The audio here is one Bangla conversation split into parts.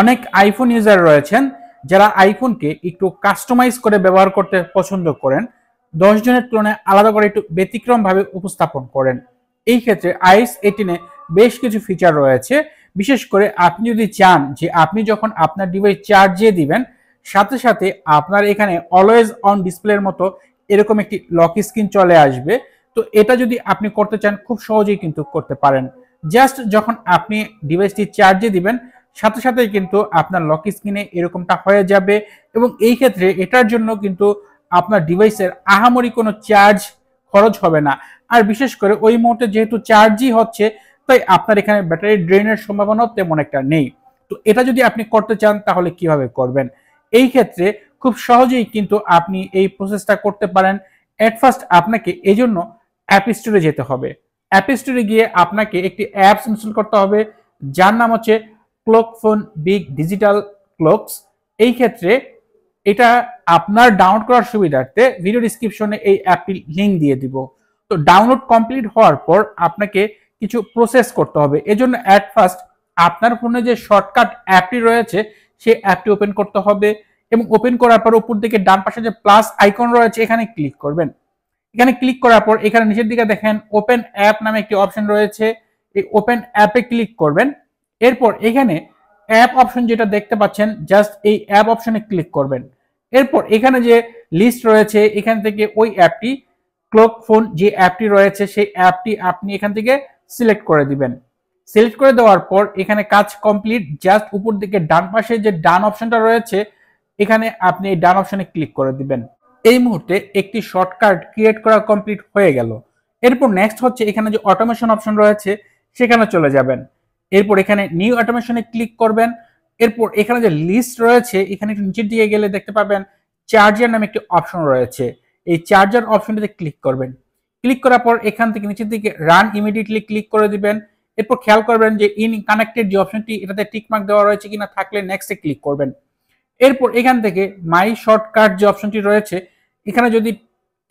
অনেক আইফোন ইউজার রয়েছেন যারা আইফোনকে একটু কাস্টমাইজ করে ব্যবহার করতে পছন্দ করেন, 10 জনের তুলনায় আলাদা করে একটু ব্যতিক্রম ভাবে উপস্থাপন করেন। এই ক্ষেত্রে iOS 18 এ বেশ কিছু ফিচার রয়েছে। বিশেষ করে আপনি যদি চান যে আপনি যখন আপনার ডিভাইস চার্জে দিবেন সাথে সাথে আপনার এখানে অলওয়েজ অন ডিসপ্লের মতো এরকম একটি লক স্ক্রিন চলে আসবে, তো এটা যদি আপনি করতে চান খুব সহজেই কিন্তু করতে পারেন। জাস্ট যখন আপনি ডিভাইসটি চার্জে দিবেন সাথে সাথেই কিন্তু আপনার লক স্ক্রিনে এরকমটা হয়ে যাবে, এবং এই ক্ষেত্রে এটার জন্য কিন্তু আপনার ডিভাইসের আহামরি কোনো চার্জ খরচ হবে না। আর বিশেষ করে ওই মুহূর্তে যেহেতু চার্জই হচ্ছে, তাই আপনার এখানে ব্যাটারি ড্রেনের সম্ভাবনাও তেমন একটা নেই। তো এটা যদি আপনি করতে চান তাহলে কিভাবে করবেন? এই ক্ষেত্রে খুব সহজেই কিন্তু আপনি এই প্রসেসটা করতে পারেন। এট ফার্স্ট আপনাকে এজন্য অ্যাপ স্টোরে যেতে হবে। অ্যাপ স্টোরে গিয়ে আপনাকে একটি অ্যাপস ইনস্টল করতে হবে যার নাম হচ্ছে clock phone big digital clocks. এই ক্ষেত্রে এটা আপনার ডাউনলোড করার সুবিধার্থে ভিডিও ডিসক্রিপশনে এই অ্যাপটির লিঙ্ক দিয়ে দিব। তো ডাউনলোড কমপ্লিট হওয়ার পর আপনাকে কিছু প্রসেস করতে হবে। এজন্য অ্যাট ফার্স্ট আপনার ফোনে যে শর্টকাট অ্যাপটি রয়েছে সেই অ্যাপটি ওপেন করতে হবে, এবং ওপেন করার পর উপর দিকে ডান পাশে যে প্লাস আইকন রয়েছে এখানে ক্লিক করবেন। এখানে ক্লিক করার পর এখানে নিচের দিকে দেখেন ওপেন অ্যাপ নামে একটি অপশন রয়েছে, এই ওপেন অ্যাপে ক্লিক করবেন। এরপর এখানে অ্যাপ অপশন যেটা দেখতে পাচ্ছেন জাস্ট এই অ্যাপ অপশনে ক্লিক করবেন। এরপর এখানে যে লিস্ট রয়েছে এখান থেকে ওই অ্যাপটি ক্লক ফোন যে অ্যাপটি রয়েছে সেই অ্যাপটি আপনি এখান থেকে সিলেক্ট করে দিবেন। সিলেক্ট করে দেওয়ার পর এখানে কাজ কমপ্লিট, জাস্ট উপর দিকে ডান পাশে যে ডান অপশনটা রয়েছে এখানে আপনি এই ডান অপশনে ক্লিক করে দিবেন। এই মুহূর্তে একটি শর্টকাট ক্রিয়েট করা কমপ্লিট হয়ে গেল। এরপর নেক্সট হচ্ছে এখানে যে অটোমেশন অপশন রয়েছে সেখানে চলে যাবেন। এরপর এখানে নিউ অটোমেশনে ক্লিক করবেন। এরপর এখানে যে লিস্ট রয়েছে এখানে একটু নিচের দিকে গেলে দেখতে পাবেন চার্জার নামে একটি অপশন রয়েছে, এই চার্জার অপশনটিতে ক্লিক করবেন। ক্লিক করার পর এখান থেকে নিচের দিকে রান ইমিডিয়েটলি ক্লিক করে দিবেন। এরপর খেয়াল করবেন যে ইন কানেক্টেড যে অপশনটি এটাতে টিকমার্ক দেওয়া রয়েছে কিনা, থাকলে নেক্সটে ক্লিক করবেন। এরপর এখান থেকে মাই শর্টকাট যে অপশনটি রয়েছে এখানে যদি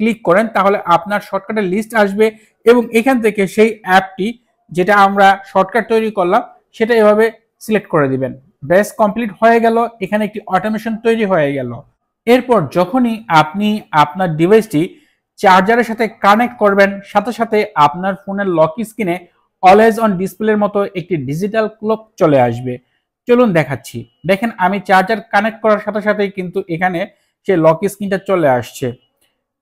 ক্লিক করেন তাহলে আপনার শর্টকাটের লিস্ট আসবে, এবং এখান থেকে সেই অ্যাপটি যেটা আমরা শর্টকাট তৈরি করলাম সেটা এভাবে সিলেক্ট করে দিবেন। ব্যাস কমপ্লিট হয়ে গেল, এখানে একটি অটোমেশন তৈরি হয়ে গেল। এরপর যখনই আপনি আপনার ডিভাইসটি চার্জারের সাথে কানেক্ট করবেন সাথে সাথে আপনার ফোনের লক স্ক্রিনে অলওয়েজ অন ডিসপ্লের মতো একটি ডিজিটাল ক্লক চলে আসবে। চলুন দেখাচ্ছি। দেখেন আমি চার্জার কানেক্ট করার সাথে সাথেই কিন্তু এখানে সে লক স্ক্রিনটা চলে আসছে,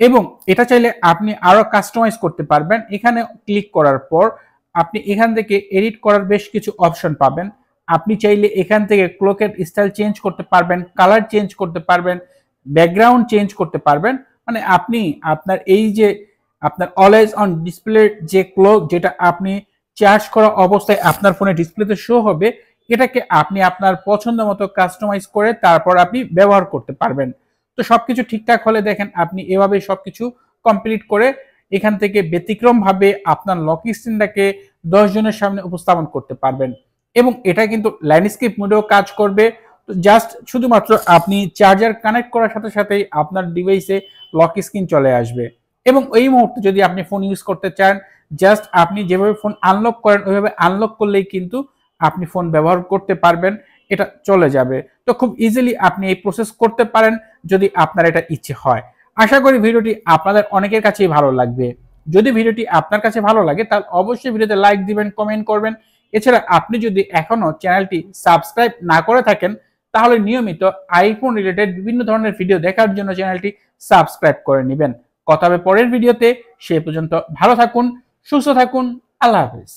এবং এটা চাইলে আপনি আরো কাস্টমাইজ করতে পারবেন। এখানে ক্লিক করার পর আপনি এখান থেকে এডিট করার বেশ কিছু অপশন পাবেন। আপনি চাইলে এখান থেকে ক্লকের স্টাইল চেঞ্জ করতে পারবেন, কালার চেঞ্জ করতে পারবেন, ব্যাকগ্রাউন্ড চেঞ্জ করতে পারবেন। মানে আপনি আপনার এই যে আপনার অলওয়েজ অন ডিসপ্লের যে ক্লক যেটা আপনি চার্জ করা অবস্থায় আপনার ফোনে ডিসপ্লেতে শো হবে, এটাকে আপনি আপনার পছন্দ মতো কাস্টমাইজ করে তারপর আপনি ব্যবহার করতে পারবেন। তো সবকিছু ঠিকঠাক হলে দেখেন আপনি এভাবে সবকিছু কমপ্লিট করে এখান থেকে ব্যতিক্রম ভাবে আপনার লক স্ক্রিনটাকে 10 জনের সামনে উপস্থাপন করতে পারবেন, এবং এটা কিন্তু ল্যান্ডস্কেপ মোডেও কাজ করবে। তো জাস্ট শুধুমাত্র আপনি চার্জার কানেক্ট করার সাথে সাথেই আপনার ডিভাইসে লক স্ক্রিন চলে আসবে, এবং এই মুহূর্তে যদি আপনি ফোন ইউজ করতে চান জাস্ট আপনি যেভাবে ফোন আনলক করেন ওইভাবে আনলক করলেই কিন্তু আপনি ফোন ব্যবহার করতে পারবেন, এটা চলে যাবে। তো খুব ইজিলি আপনি এই প্রসেস করতে পারেন যদি আপনার এটা ইচ্ছে হয়। আশা করি ভিডিওটি আপনাদের অনেকের কাছেই ভালো লাগবে। যদি ভিডিওটি আপনার কাছে ভালো লাগে তাহলে অবশ্যই ভিডিওতে লাইক দিবেন, কমেন্ট করবেন। এছাড়া আপনি যদি এখনো চ্যানেলটি সাবস্ক্রাইব না করে থাকেন তাহলে নিয়মিত আইফোন রিলেটেড বিভিন্ন ধরনের ভিডিও দেখার জন্য চ্যানেলটি সাবস্ক্রাইব করে নেবেন। কথা হবে পরের ভিডিওতে, সে পর্যন্ত ভালো থাকুন, সুস্থ থাকুন, আল্লাহ হাফেজ।